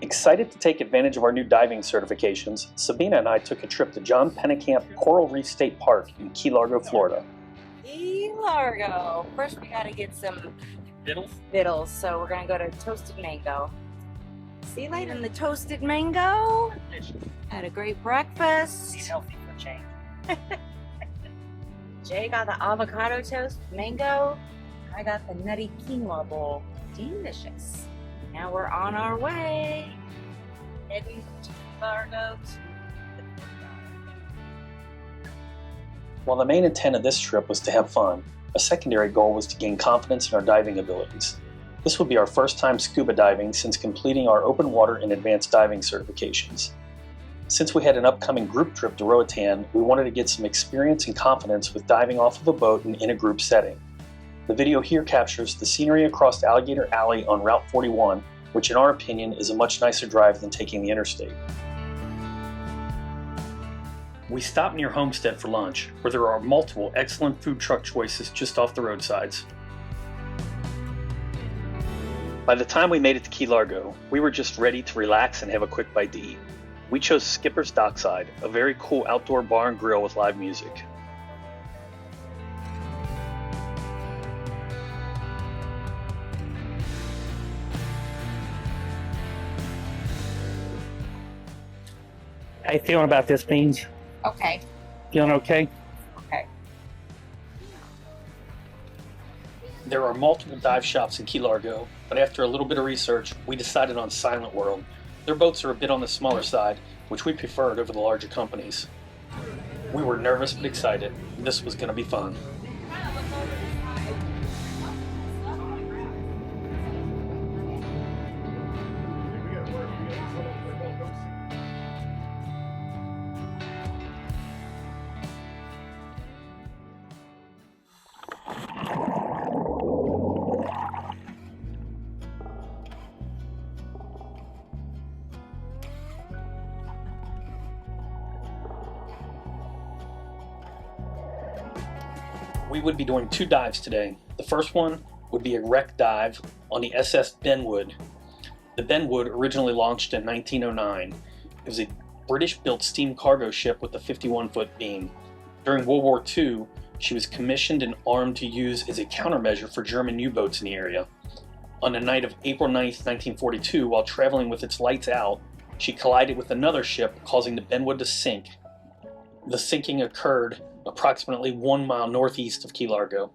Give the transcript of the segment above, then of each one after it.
Excited to take advantage of our new diving certifications, Sabina and I took a trip to John Pennekamp Coral Reef State Park in Key Largo, Florida. Key Largo. First we gotta get some vittles, so we're gonna go to Toasted Mango. See you later in the Toasted Mango. Had a great breakfast. Eat healthy for a change. Jay got the avocado toast mango. I got the nutty quinoa bowl. Delicious. Now we're on our way. Heading to Largo. While the main intent of this trip was to have fun, a secondary goal was to gain confidence in our diving abilities. This would be our first time scuba diving since completing our open water and advanced diving certifications. Since we had an upcoming group trip to Roatán, we wanted to get some experience and confidence with diving off of a boat and in a group setting. The video here captures the scenery across Alligator Alley on Route 41, which in our opinion is a much nicer drive than taking the interstate. We stopped near Homestead for lunch, where there are multiple excellent food truck choices just off the roadsides. By the time we made it to Key Largo, we were just ready to relax and have a quick bite to eat. We chose Skipper's Dockside, a very cool outdoor bar and grill with live music. How you feeling about this, Beans? Okay. Feeling okay? Okay. There are multiple dive shops in Key Largo, but after a little bit of research, we decided on Silent World. Their boats are a bit on the smaller side, which we preferred over the larger companies. We were nervous but excited. This was going to be fun. We would be doing two dives today. The first one would be a wreck dive on the SS Benwood. The Benwood originally launched in 1909. It was a British-built steam cargo ship with a 51-foot beam. During World War II, she was commissioned and armed to use as a countermeasure for German U-boats in the area. On the night of April 9, 1942, while traveling with its lights out, she collided with another ship, causing the Benwood to sink. The sinking occurred approximately 1 mile northeast of Key Largo.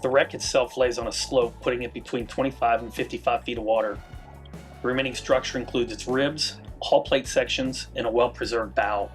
The wreck itself lays on a slope, putting it between 25 and 55 feet of water. The remaining structure includes its ribs, hull plate sections, and a well-preserved bow.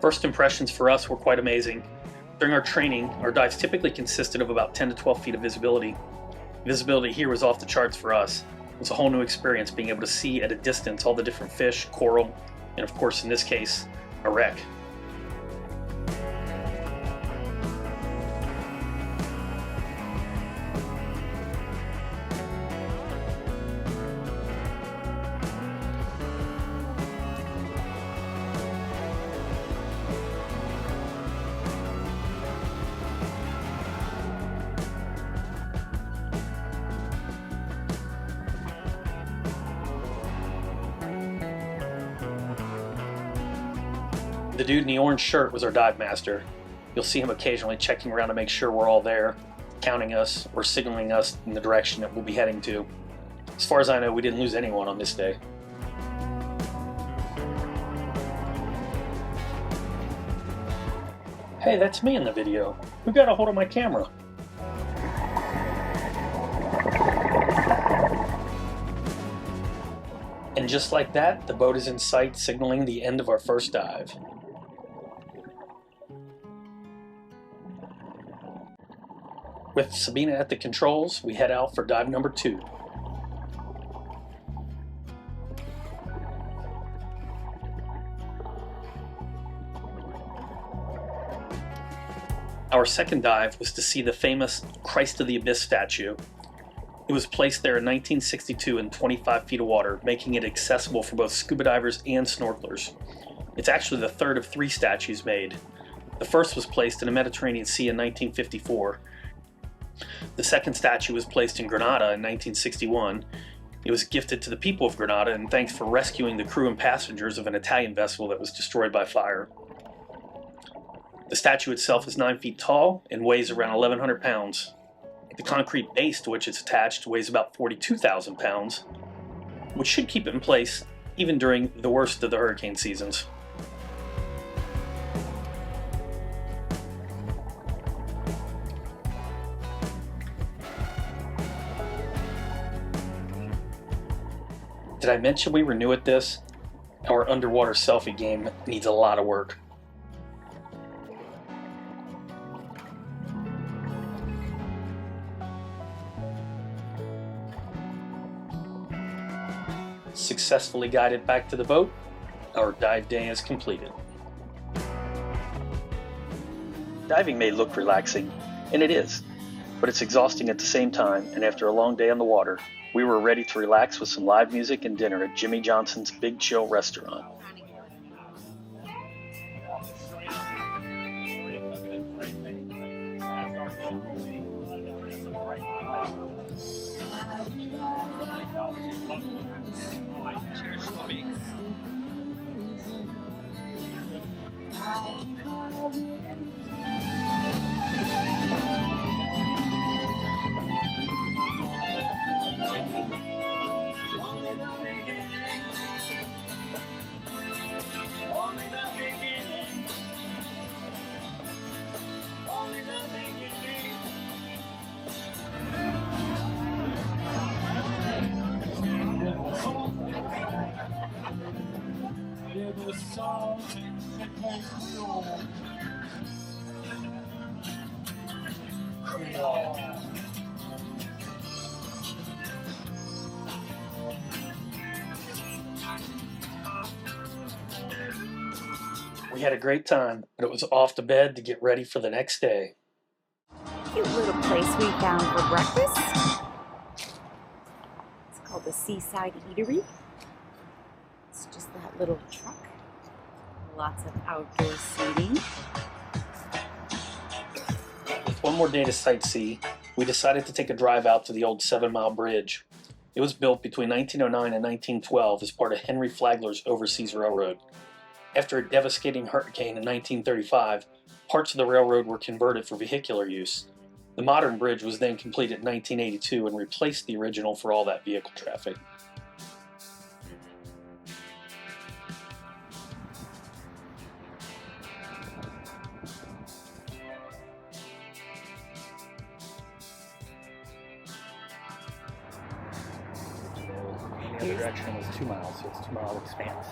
First impressions for us were quite amazing. During our training, our dives typically consisted of about 10 to 12 feet of visibility. Visibility here was off the charts for us. It was a whole new experience being able to see at a distance all the different fish, coral, and of course in this case, a wreck. The dude in the orange shirt was our dive master. You'll see him occasionally checking around to make sure we're all there, counting us, or signaling us in the direction that we'll be heading to. As far as I know, we didn't lose anyone on this day. Hey, that's me in the video. Who got a hold of my camera? And just like that, the boat is in sight, signaling the end of our first dive. With Sabine at the controls, we head out for dive number 2. Our second dive was to see the famous Christ of the Abyss statue. It was placed there in 1962 in 25 feet of water, making it accessible for both scuba divers and snorkelers. It's actually the third of 3 statues made. The first was placed in the Mediterranean Sea in 1954. The second statue was placed in Granada in 1961. It was gifted to the people of Granada in thanks for rescuing the crew and passengers of an Italian vessel that was destroyed by fire. The statue itself is 9 feet tall and weighs around 1,100 pounds. The concrete base to which it's attached weighs about 42,000 pounds, which should keep it in place even during the worst of the hurricane seasons. Did I mention we were new at this? Our underwater selfie game needs a lot of work. Successfully guided back to the boat, our dive day is completed. Diving may look relaxing, and it is, but it's exhausting at the same time, and after a long day on the water, we were ready to relax with some live music and dinner at Jimmy Johnson's Big Chill restaurant. We had a great time, but it was off to bed to get ready for the next day. Cute little place we found for breakfast. It's called the Seaside Eatery. It's just that little truck. Lots of outdoor seating. With one more day to sightsee, we decided to take a drive out to the old 7 Mile Bridge. It was built between 1909 and 1912 as part of Henry Flagler's Overseas Railroad. After a devastating hurricane in 1935, parts of the railroad were converted for vehicular use. The modern bridge was then completed in 1982 and replaced the original for all that vehicle traffic. The other direction was 2 miles, so it's 2 mile expanse.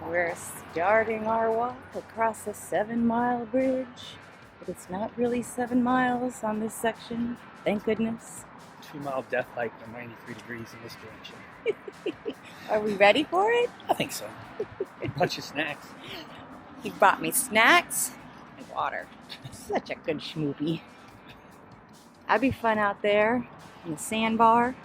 We're starting our walk across a 7 Mile bridge, but it's not really 7 miles on this section, thank goodness. 2 mile death hike at 93 degrees in this direction. Are we ready for it? I think so. Bunch of snacks. He brought me snacks and water. Such a good schmoopy. That'd be fun out there in the sandbar.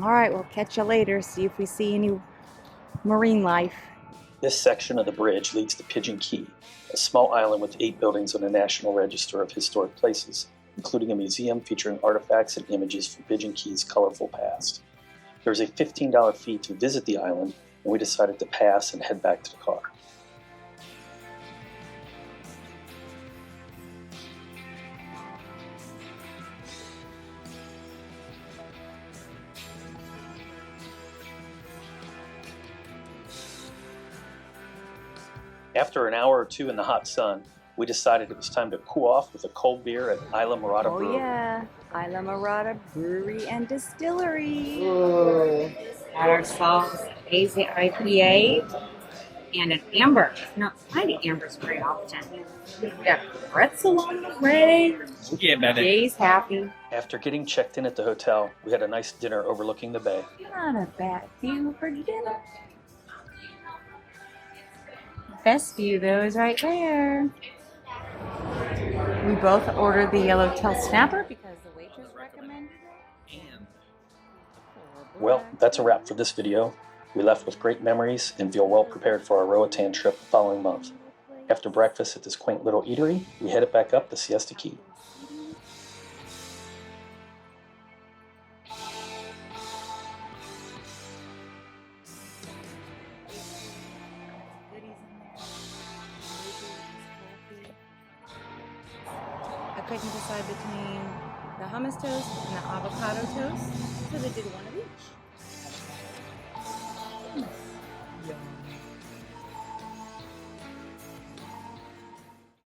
All right, we'll catch you later, see if we see any marine life. This section of the bridge leads to Pigeon Key, a small island with 8 buildings on the National Register of Historic Places, including a museum featuring artifacts and images from Pigeon Key's colorful past. There's a $15 fee to visit the island, and we decided to pass and head back to the car. After an hour or 2 in the hot sun, we decided it was time to cool off with a cold beer at Isla Morada Brewery. Oh yeah, Isla Morada Brewery and Distillery. Ooh. Got ourselves Hazy IPA and an amber. Not finding ambers very often. We got pretzel on the way. Yeah, man. Jay's happy. After getting checked in at the hotel, we had a nice dinner overlooking the bay. Not a bad view for dinner. Best view though is right there. We both ordered the yellowtail snapper because the waitress recommended it. Well, that's a wrap for this video. We left with great memories and feel well prepared for our Roatán trip the following month. After breakfast at this quaint little eatery, we headed back up to Siesta Key. I couldn't decide between the hummus toast and the avocado toast, so they did one of